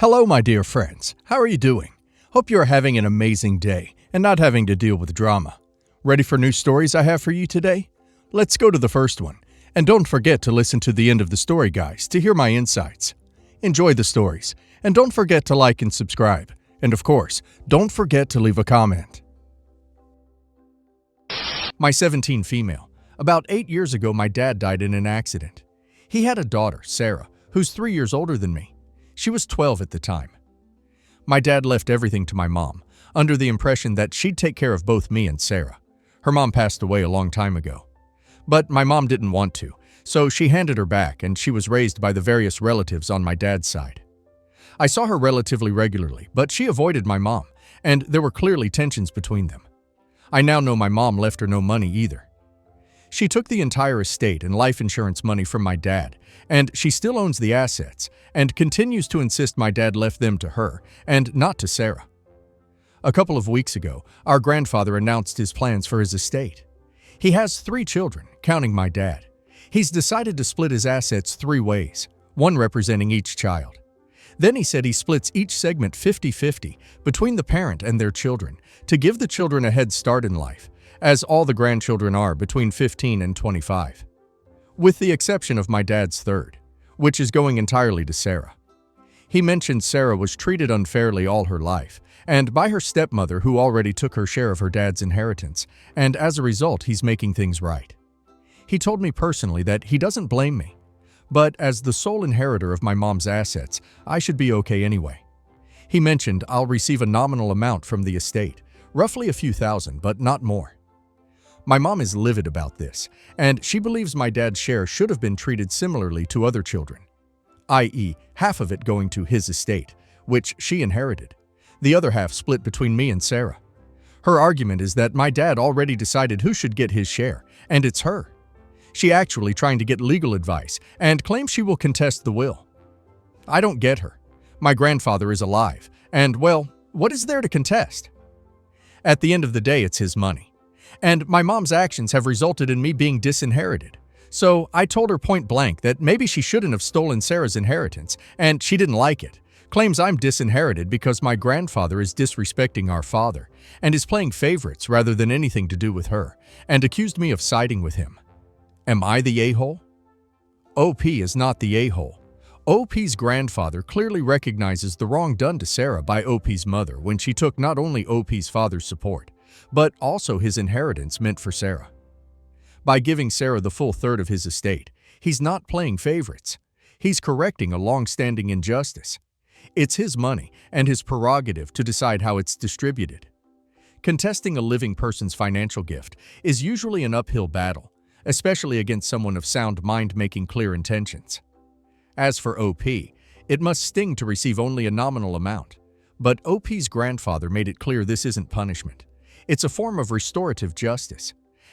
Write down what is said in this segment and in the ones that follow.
Hello, my dear friends. How are you doing? Hope you are having an amazing day and not having to deal with drama. Ready for new stories I have for you today? Let's go to the first one. And don't forget to listen to the end of the story, guys, to hear my insights. Enjoy the stories. And don't forget to like and subscribe. And of course, don't forget to leave a comment. My 17 female. About 8 years ago, my dad died in an accident. He had a daughter, Sarah, who's 3 years older than me. She was 12 at the time. My dad left everything to my mom, under the impression that she'd take care of both me and Sarah. Her mom passed away a long time ago. But my mom didn't want to, so she handed her back, and she was raised by the various relatives on my dad's side. I saw her relatively regularly, but she avoided my mom, and there were clearly tensions between them. I now know my mom left her no money either. She took the entire estate and life insurance money from my dad, and she still owns the assets, and continues to insist my dad left them to her, and not to Sarah. A couple of weeks ago, our grandfather announced his plans for his estate. He has 3 children, counting my dad. He's decided to split his assets 3 ways, one representing each child. Then he said he splits each segment 50-50 between the parent and their children to give the children a head start in life, as all the grandchildren are between 15 and 25. With the exception of my dad's third, which is going entirely to Sarah. He mentioned Sarah was treated unfairly all her life, and by her stepmother who already took her share of her dad's inheritance, and as a result he's making things right. He told me personally that he doesn't blame me, but as the sole inheritor of my mom's assets, I should be okay anyway. He mentioned I'll receive a nominal amount from the estate, roughly a few thousand, but not more. My mom is livid about this, and she believes my dad's share should have been treated similarly to other children, i.e., half of it going to his estate, which she inherited, the other half split between me and Sarah. Her argument is that my dad already decided who should get his share, and it's her. She actually trying to get legal advice and claims she will contest the will. I don't get her. My grandfather is alive, and well, what is there to contest? At the end of the day, it's his money. And my mom's actions have resulted in me being disinherited. So I told her point blank that maybe she shouldn't have stolen Sarah's inheritance, and she didn't like it. Claims I'm disinherited because my grandfather is disrespecting our father, and is playing favorites rather than anything to do with her, and accused me of siding with him. Am I the a-hole? OP is not the a-hole. OP's grandfather clearly recognizes the wrong done to Sarah by OP's mother when she took not only OP's father's support, but also his inheritance meant for Sarah. By giving Sarah the full third of his estate, he's not playing favorites. He's correcting a long-standing injustice. It's his money and his prerogative to decide how it's distributed. Contesting a living person's financial gift is usually an uphill battle, especially against someone of sound mind making clear intentions. As for OP, it must sting to receive only a nominal amount, but OP's grandfather made it clear this isn't punishment. It's a form of restorative justice.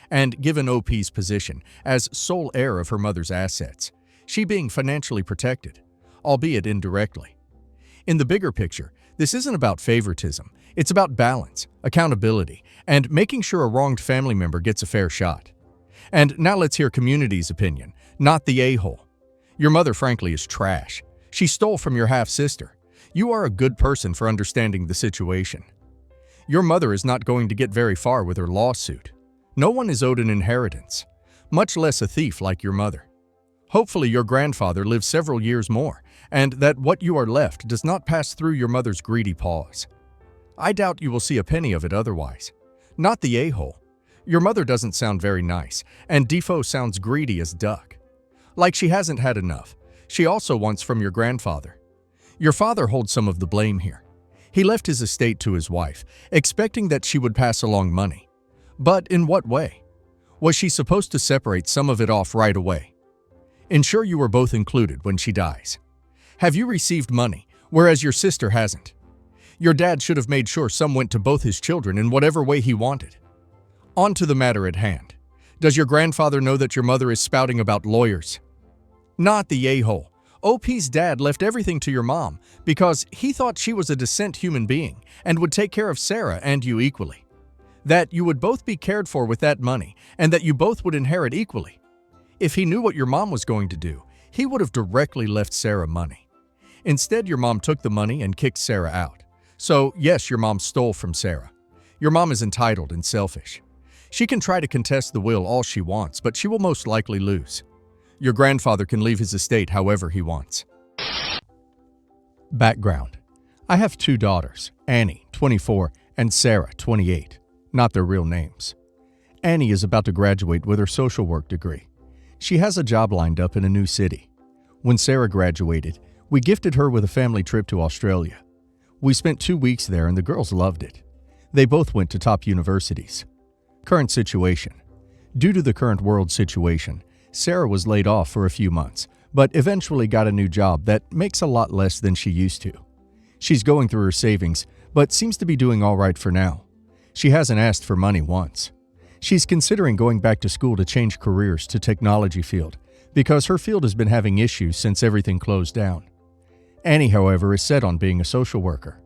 And given OP's position as sole heir of her mother's assets, she being financially protected, albeit indirectly. In the bigger picture, this isn't about favoritism. It's about balance, accountability, and making sure a wronged family member gets a fair shot. And now let's hear community's opinion, not the a-hole. Your mother, frankly, is trash. She stole from your half-sister. You are a good person for understanding the situation. Your mother is not going to get very far with her lawsuit. No one is owed an inheritance, much less a thief like your mother. Hopefully your grandfather lives several years more, and that what you are left does not pass through your mother's greedy paws. I doubt you will see a penny of it otherwise. Not the a-hole. Your mother doesn't sound very nice, and Defoe sounds greedy as duck. Like she hasn't had enough. She also wants from your grandfather. Your father holds some of the blame here. He left his estate to his wife, expecting that she would pass along money. But in what way? Was she supposed to separate some of it off right away? Ensure you were both included when she dies. Have you received money, whereas your sister hasn't? Your dad should have made sure some went to both his children in whatever way he wanted. On to the matter at hand. Does your grandfather know that your mother is spouting about lawyers? Not the a-hole. OP's dad left everything to your mom because he thought she was a decent human being and would take care of Sarah and you equally. That you would both be cared for with that money and that you both would inherit equally. If he knew what your mom was going to do, he would have directly left Sarah money. Instead, your mom took the money and kicked Sarah out. So, yes, your mom stole from Sarah. Your mom is entitled and selfish. She can try to contest the will all she wants, but she will most likely lose. Your grandfather can leave his estate however he wants. Background: I have 2 daughters, Annie, 24, and Sarah, 28. Not their real names. Annie is about to graduate with her social work degree. She has a job lined up in a new city. When Sarah graduated, we gifted her with a family trip to Australia. We spent 2 weeks there and the girls loved it. They both went to top universities. Current situation: due to the current world situation, Sarah was laid off for a few months, but eventually got a new job that makes a lot less than she used to. She's going through her savings, but seems to be doing all right for now. She hasn't asked for money once. She's considering going back to school to change careers to technology field, because her field has been having issues since everything closed down. Annie, however, is set on being a social worker.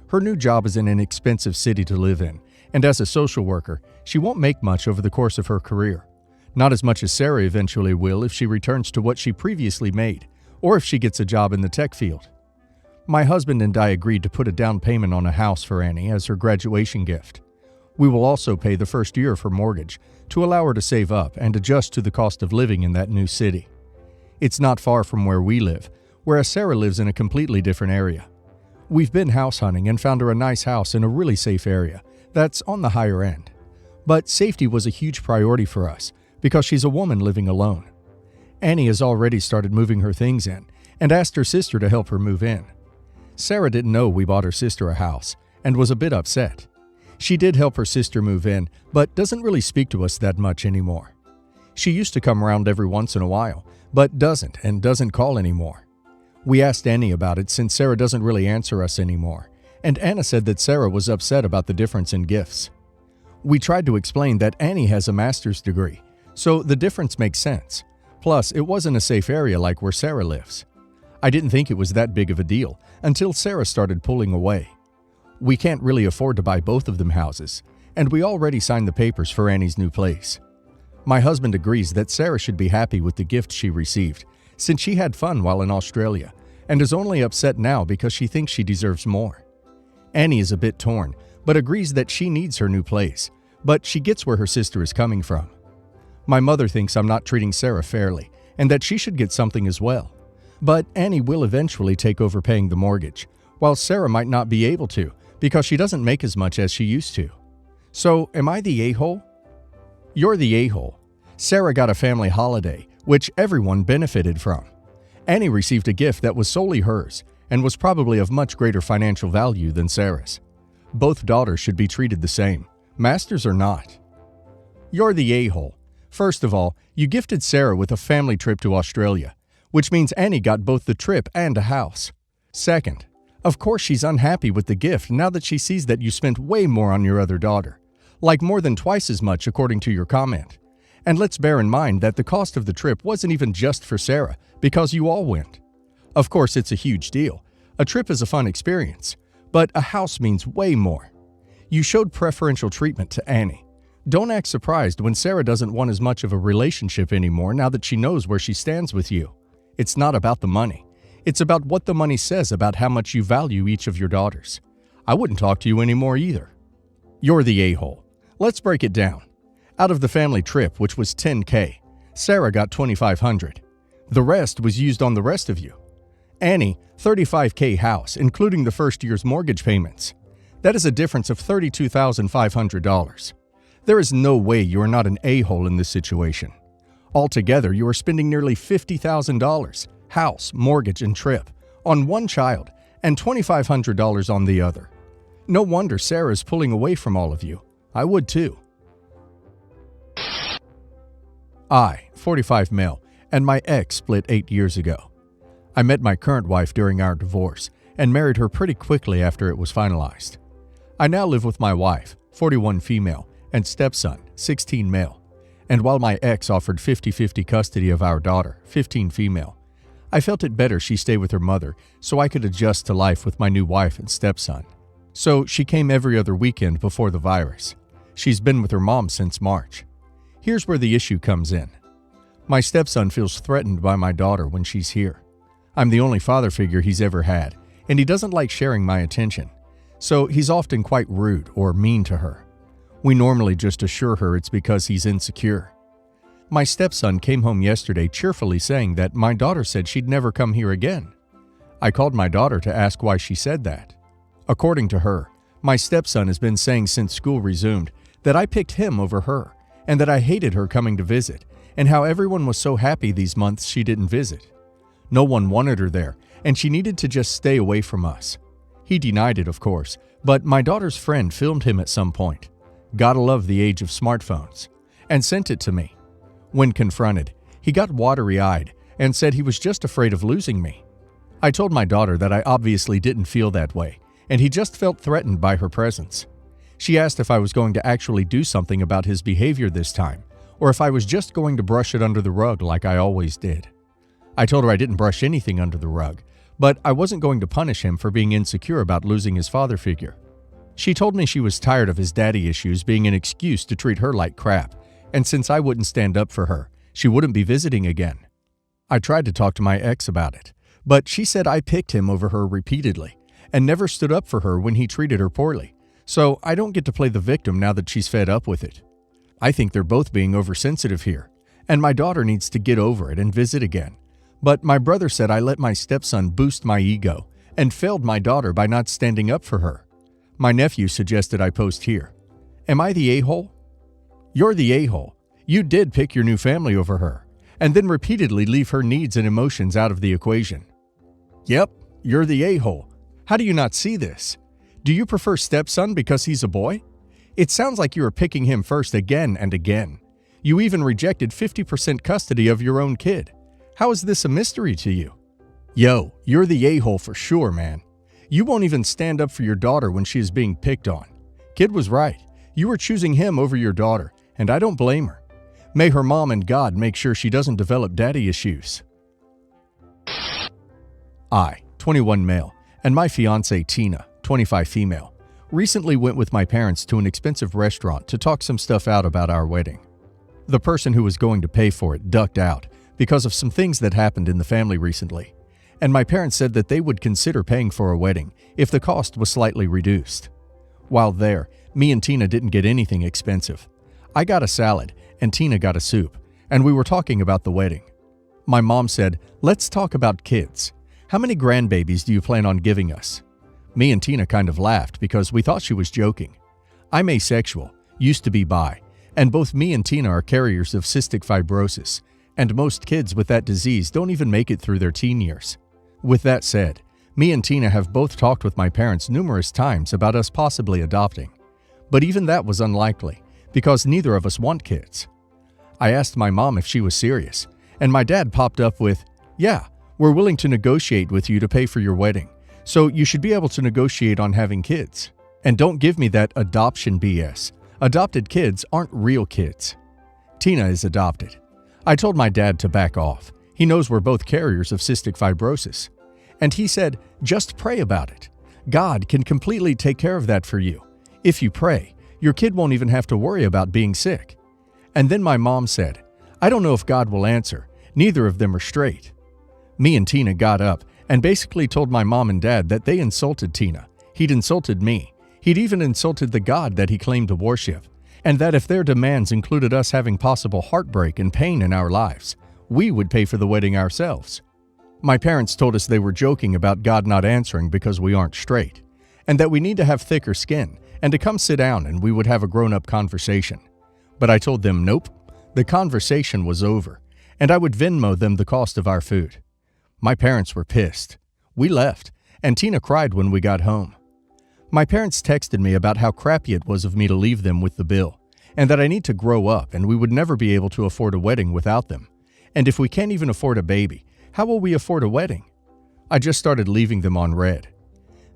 Her new job is in an expensive city to live in, and as a social worker, she won't make much over the course of her career. Not as much as Sarah eventually will if she returns to what she previously made, or if she gets a job in the tech field. My husband and I agreed to put a down payment on a house for Annie as her graduation gift. We will also pay the first year of her mortgage to allow her to save up and adjust to the cost of living in that new city. It's not far from where we live, whereas Sarah lives in a completely different area. We've been house hunting and found her a nice house in a really safe area that's on the higher end. But safety was a huge priority for us because she's a woman living alone. Annie has already started moving her things in and asked her sister to help her move in. Sarah didn't know we bought her sister a house and was a bit upset. She did help her sister move in, but doesn't really speak to us that much anymore. She used to come around every once in a while, but doesn't call anymore. We asked Annie about it since Sarah doesn't really answer us anymore, and Anna said that Sarah was upset about the difference in gifts. We tried to explain that Annie has a master's degree, so the difference makes sense. Plus, it wasn't a safe area like where Sarah lives. I didn't think it was that big of a deal until Sarah started pulling away. We can't really afford to buy both of them houses, and we already signed the papers for Annie's new place. My husband agrees that Sarah should be happy with the gift she received, since she had fun while in Australia, and is only upset now because she thinks she deserves more. Annie is a bit torn, but agrees that she needs her new place, but she gets where her sister is coming from. My mother thinks I'm not treating Sarah fairly, and that she should get something as well. But Annie will eventually take over paying the mortgage, while Sarah might not be able to, because she doesn't make as much as she used to. So, am I the a-hole? You're the a-hole. Sarah got a family holiday, which everyone benefited from. Annie received a gift that was solely hers, and was probably of much greater financial value than Sarah's. Both daughters should be treated the same, masters or not. You're the a-hole. First of all, you gifted Sarah with a family trip to Australia, which means Annie got both the trip and a house. Second, of course she's unhappy with the gift now that she sees that you spent way more on your other daughter, like more than twice as much according to your comment. And let's bear in mind that the cost of the trip wasn't even just for Sarah, because you all went. Of course, it's a huge deal. A trip is a fun experience, but a house means way more. You showed preferential treatment to Annie. Don't act surprised when Sarah doesn't want as much of a relationship anymore now that she knows where she stands with you. It's not about the money. It's about what the money says about how much you value each of your daughters. I wouldn't talk to you anymore either. You're the a-hole. Let's break it down. Out of the family trip, which was $10,000, Sarah got $2,500. The rest was used on the rest of you. Annie, $35,000 house, including the first year's mortgage payments. That is a difference of $32,500. There is no way you are not an a-hole in this situation. Altogether, you are spending nearly $50,000, house, mortgage, and trip, on one child, and $2,500 on the other. No wonder Sarah is pulling away from all of you. I would too. I, 45 male, and my ex split 8 years ago. I met my current wife during our divorce, and married her pretty quickly after it was finalized. I now live with my wife, 41 female, and stepson, 16 male. And while my ex offered 50-50 custody of our daughter, 15 female, I felt it better she stay with her mother so I could adjust to life with my new wife and stepson. So she came every other weekend before the virus. She's been with her mom since March. Here's where the issue comes in. My stepson feels threatened by my daughter when she's here. I'm the only father figure he's ever had, and he doesn't like sharing my attention. So he's often quite rude or mean to her. We normally just assure her it's because he's insecure. My stepson came home yesterday cheerfully saying that my daughter said she'd never come here again. I called my daughter to ask why she said that. According to her, my stepson has been saying since school resumed that I picked him over her, and that I hated her coming to visit, and how everyone was so happy these months she didn't visit. No one wanted her there, and she needed to just stay away from us. He denied it, of course, but my daughter's friend filmed him at some point. Gotta love the age of smartphones. And sent it to me. When confronted, he got watery-eyed and said he was just afraid of losing me. I told my daughter that I obviously didn't feel that way, and he just felt threatened by her presence. She asked if I was going to actually do something about his behavior this time, or if I was just going to brush it under the rug like I always did. I told her I didn't brush anything under the rug, but I wasn't going to punish him for being insecure about losing his father figure. She told me she was tired of his daddy issues being an excuse to treat her like crap, and since I wouldn't stand up for her, she wouldn't be visiting again. I tried to talk to my ex about it, but she said I picked him over her repeatedly and never stood up for her when he treated her poorly, so I don't get to play the victim now that she's fed up with it. I think they're both being oversensitive here, and my daughter needs to get over it and visit again. But my brother said I let my stepson boost my ego and failed my daughter by not standing up for her. My nephew suggested I post here. Am I the a-hole? You're the a-hole. You did pick your new family over her, and then repeatedly leave her needs and emotions out of the equation. Yep, you're the a-hole. How do you not see this? Do you prefer stepson because he's a boy? It sounds like you are picking him first again and again. You even rejected 50% custody of your own kid. How is this a mystery to you? Yo, you're the a-hole for sure, man. You won't even stand up for your daughter when she is being picked on. Kid was right. You were choosing him over your daughter, and I don't blame her. May her mom and God make sure she doesn't develop daddy issues. I, 21 male, and my fiancée Tina, 25 female, recently went with my parents to an expensive restaurant to talk some stuff out about our wedding. The person who was going to pay for it ducked out because of some things that happened in the family recently, and my parents said that they would consider paying for a wedding if the cost was slightly reduced. While there, me and Tina didn't get anything expensive. I got a salad, and Tina got a soup, and we were talking about the wedding. My mom said, "Let's talk about kids. How many grandbabies do you plan on giving us?" Me and Tina kind of laughed because we thought she was joking. I'm asexual, used to be bi, and both me and Tina are carriers of cystic fibrosis, and most kids with that disease don't even make it through their teen years. With that said, me and Tina have both talked with my parents numerous times about us possibly adopting, but even that was unlikely because neither of us want kids. I asked my mom if she was serious, and my dad popped up with, "Yeah, we're willing to negotiate with you to pay for your wedding, so you should be able to negotiate on having kids. And don't give me that adoption BS. Adopted kids aren't real kids." Tina is adopted. I told my dad to back off. He knows we're both carriers of cystic fibrosis. And he said, "Just pray about it. God can completely take care of that for you. If you pray, your kid won't even have to worry about being sick." And then my mom said, "I don't know if God will answer. Neither of them are straight." Me and Tina got up and basically told my mom and dad that they insulted Tina. He'd insulted me. He'd even insulted the God that he claimed to worship. And that if their demands included us having possible heartbreak and pain in our lives, we would pay for the wedding ourselves. My parents told us they were joking about God not answering because we aren't straight, and that we need to have thicker skin and to come sit down and we would have a grown-up conversation. But I told them nope, the conversation was over, and I would Venmo them the cost of our food. My parents were pissed. We left, and Tina cried when we got home. My parents texted me about how crappy it was of me to leave them with the bill, and that I need to grow up and we would never be able to afford a wedding without them. And if we can't even afford a baby, how will we afford a wedding? I just started leaving them on red.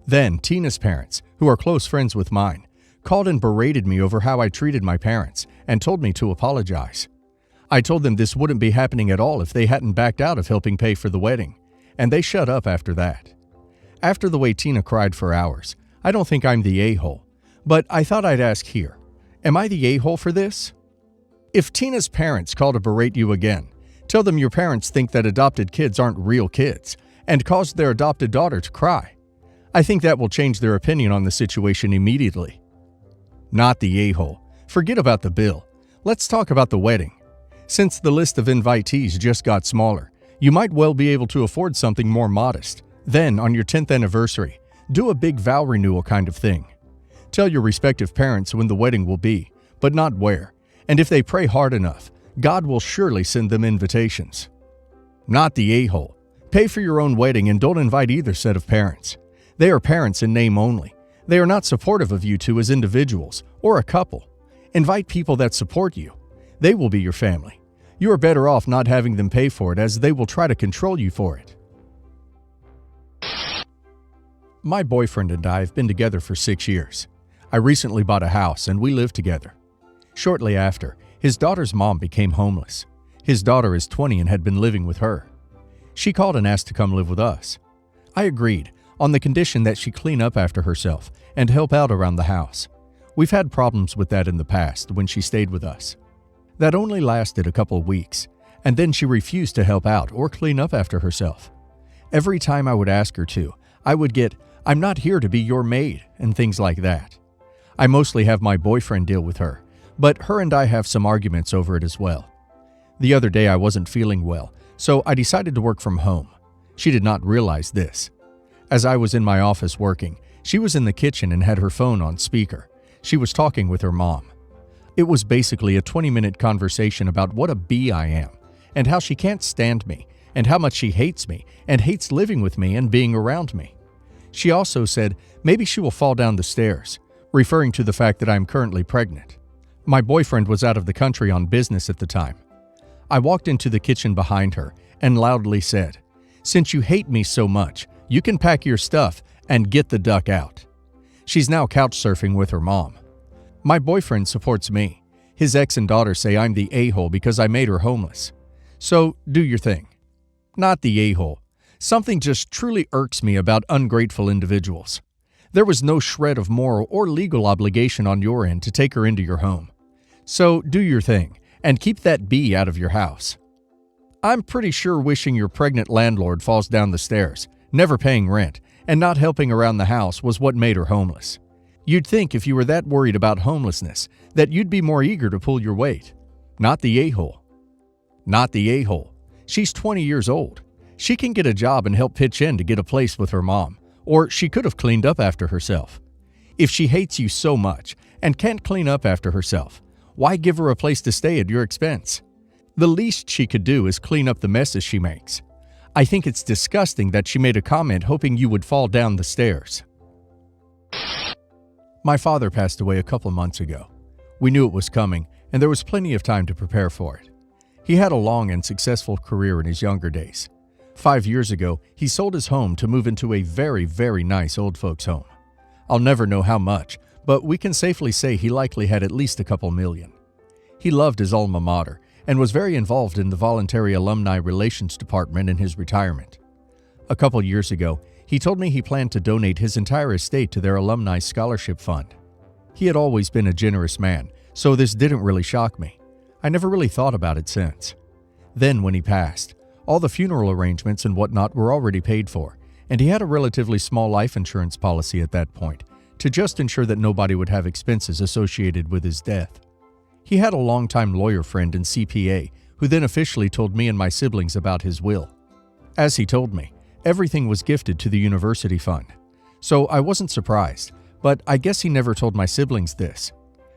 Then Tina's parents, who are close friends with mine, called and berated me over how I treated my parents and told me to apologize. I told them this wouldn't be happening at all if they hadn't backed out of helping pay for the wedding, and they shut up after that. After the way Tina cried for hours, I don't think I'm the a-hole, but I thought I'd ask here, am I the a-hole for this? If Tina's parents call to berate you again, tell them your parents think that adopted kids aren't real kids, and caused their adopted daughter to cry. I think that will change their opinion on the situation immediately. Not the a-hole. Forget about the bill. Let's talk about the wedding. Since the list of invitees just got smaller, you might well be able to afford something more modest. Then, on your 10th anniversary, do a big vow renewal kind of thing. Tell your respective parents when the wedding will be, but not where, and if they pray hard enough, God will surely send them invitations. Not the a-hole. Pay for your own wedding and don't invite either set of parents. They are parents in name only. They are not supportive of you two as individuals or a couple. Invite people that support you. They will be your family. You are better off not having them pay for it, as they will try to control you for it. My boyfriend and I have been together for 6 years. I recently bought a house and we live together. Shortly after, his daughter's mom became homeless. His daughter is 20 and had been living with her. She called and asked to come live with us. I agreed, on the condition that she clean up after herself and help out around the house. We've had problems with that in the past when she stayed with us. That only lasted a couple weeks, and then she refused to help out or clean up after herself. Every time I would ask her to, I would get, "I'm not here to be your maid," and things like that. I mostly have my boyfriend deal with her, but her and I have some arguments over it as well. The other day I wasn't feeling well, so I decided to work from home. She did not realize this. As I was in my office working, she was in the kitchen and had her phone on speaker. She was talking with her mom. It was basically a 20-minute conversation about what a bee I am, and how she can't stand me, and how much she hates me, and hates living with me and being around me. She also said maybe she will fall down the stairs, referring to the fact that I am currently pregnant. My boyfriend was out of the country on business at the time. I walked into the kitchen behind her and loudly said, "Since you hate me so much, you can pack your stuff and get the duck out." She's now couch surfing with her mom. My boyfriend supports me. His ex and daughter say I'm the a-hole because I made her homeless. So, do your thing. Not the a-hole. Something just truly irks me about ungrateful individuals. There was no shred of moral or legal obligation on your end to take her into your home. So, do your thing, and keep that bee out of your house. I'm pretty sure wishing your pregnant landlord falls down the stairs, never paying rent, and not helping around the house was what made her homeless. You'd think if you were that worried about homelessness that you'd be more eager to pull your weight. Not the a-hole. Not the a-hole. She's 20 years old. She can get a job and help pitch in to get a place with her mom, or she could have cleaned up after herself. If she hates you so much and can't clean up after herself, why give her a place to stay at your expense? The least she could do is clean up the messes she makes. I think it's disgusting that she made a comment hoping you would fall down the stairs. My father passed away a couple months ago. We knew it was coming, and there was plenty of time to prepare for it. He had a long and successful career in his younger days. 5 years ago, he sold his home to move into a very, very nice old folks' home. I'll never know how much, but we can safely say he likely had at least a couple million. He loved his alma mater and was very involved in the voluntary alumni relations department in his retirement. A couple years ago, he told me he planned to donate his entire estate to their alumni scholarship fund. He had always been a generous man, so this didn't really shock me. I never really thought about it since. Then, when he passed, all the funeral arrangements and whatnot were already paid for, and he had a relatively small life insurance policy at that point to just ensure that nobody would have expenses associated with his death. He had a longtime lawyer friend and CPA who then officially told me and my siblings about his will. As he told me, everything was gifted to the university fund. So I wasn't surprised, but I guess he never told my siblings this.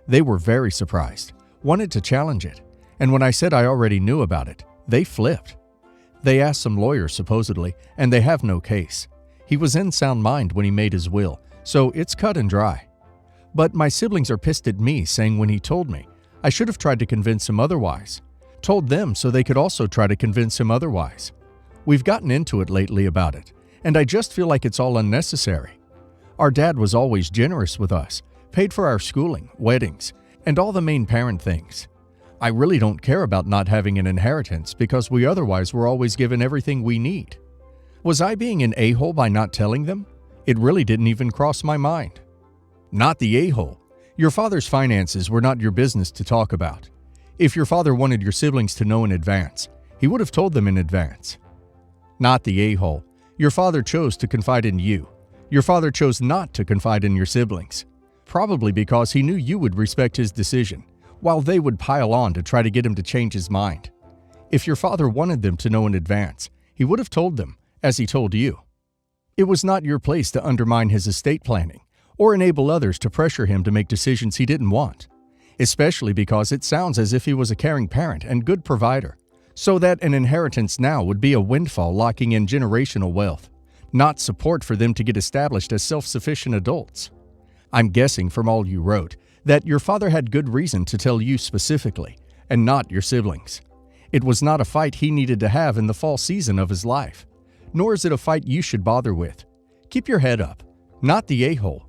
They were very surprised, wanted to challenge it, and when I said I already knew about it, they flipped. They asked some lawyers supposedly, and they have no case. He was in sound mind when he made his will, so it's cut and dry. But my siblings are pissed at me, saying when he told me, I should have tried to convince him otherwise. Told them so they could also try to convince him otherwise. We've gotten into it lately about it, and I just feel like it's all unnecessary. Our dad was always generous with us, paid for our schooling, weddings, and all the main parent things. I really don't care about not having an inheritance because we otherwise were always given everything we need. Was I being an a-hole by not telling them? It really didn't even cross my mind. Not the a-hole. Your father's finances were not your business to talk about. If your father wanted your siblings to know in advance, he would have told them in advance. Not the a-hole. Your father chose to confide in you. Your father chose not to confide in your siblings, probably because he knew you would respect his decision, while they would pile on to try to get him to change his mind. If your father wanted them to know in advance, he would have told them, as he told you. It was not your place to undermine his estate planning or enable others to pressure him to make decisions he didn't want, especially because it sounds as if he was a caring parent and good provider, so that an inheritance now would be a windfall locking in generational wealth, not support for them to get established as self-sufficient adults. I'm guessing from all you wrote that your father had good reason to tell you specifically, and not your siblings. It was not a fight he needed to have in the fall season of his life, nor is it a fight you should bother with. Keep your head up, not the a-hole,